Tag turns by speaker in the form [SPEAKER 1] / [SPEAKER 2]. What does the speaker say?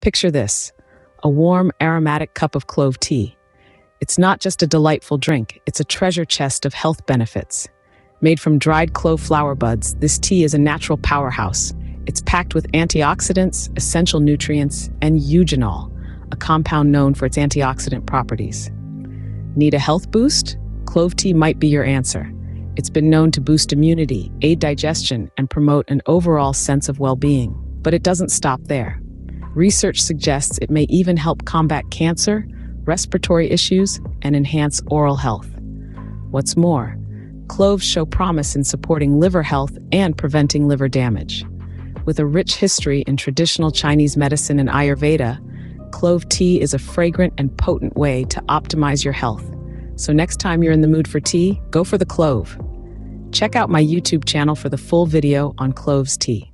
[SPEAKER 1] Picture this, a warm, aromatic cup of clove tea. It's not just a delightful drink, it's a treasure chest of health benefits. Made from dried clove flower buds, this tea is a natural powerhouse. It's packed with antioxidants, essential nutrients, and eugenol, a compound known for its antioxidant properties. Need a health boost? Clove tea might be your answer. It's been known to boost immunity, aid digestion, and promote an overall sense of well-being. But it doesn't stop there. Research suggests it may even help combat cancer, respiratory issues, and enhance oral health. What's more, cloves show promise in supporting liver health and preventing liver damage. With a rich history in traditional Chinese medicine and Ayurveda, clove tea is a fragrant and potent way to optimize your health. So next time you're in the mood for tea, go for the clove. Check out my YouTube channel for the full video on cloves tea.